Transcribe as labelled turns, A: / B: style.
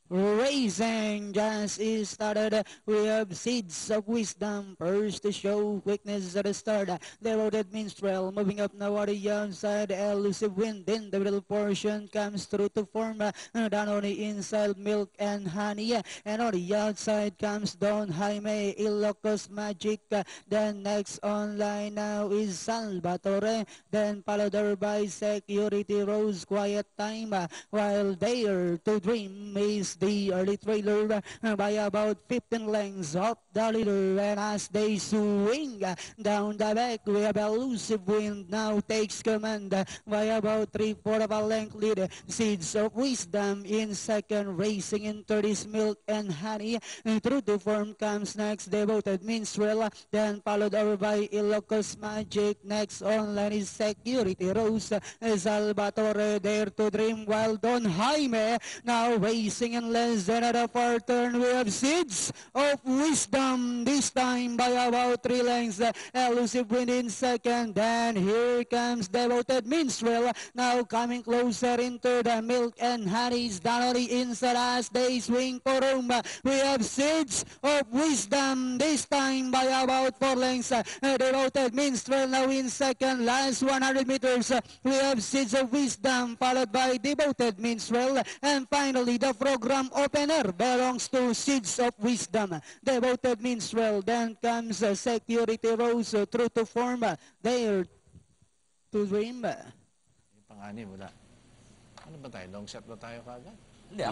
A: Racing just is started. We have Seeds of Wisdom first to show quickness at the start. Devoted Minstrel moving up now on the outside. Elusive Wind in the middle portion comes through to form. Down on the inside, Milk and Honey. And on the outside comes Don Jaime, Ilocos Magic. Then next online now is Salvatore. Then followed by Security Rose, Quiet Time. While Dare to Dream is the early trailer by about 15 lengths of the leader. And as they swing down the back, we have Elusive Wind now takes command by about 3/4 of a length lead. Seeds of Wisdom in second, racing into this Milk and Honey. Through the form comes next Devoted Minstrel, then followed over by Ilocos Magic. Next online is Security Rose, Salvatore, Dare to Dream, while Don Jaime now racing in less than a far turn. We have Seeds of Wisdom this time by about 3 lengths. Elusive Wind in second. Then here comes Devoted Minstrel now coming closer into the Milk and Honey's down on the inside as they swing for room. We have Seeds of Wisdom this time by about 4 lengths. Devoted Minstrel now in second. Last 100 meters. We have Seeds of Wisdom followed by Devoted Minstrel. And finally, the program opener belongs to Seeds of Wisdom. Devoted Minstrel. Then comes Security Rose, True to Form. Dare to Dream.
B: Yung pang-anim, wala. Ano ba tayo? Long shot ba tayo kagad?
C: Hindi,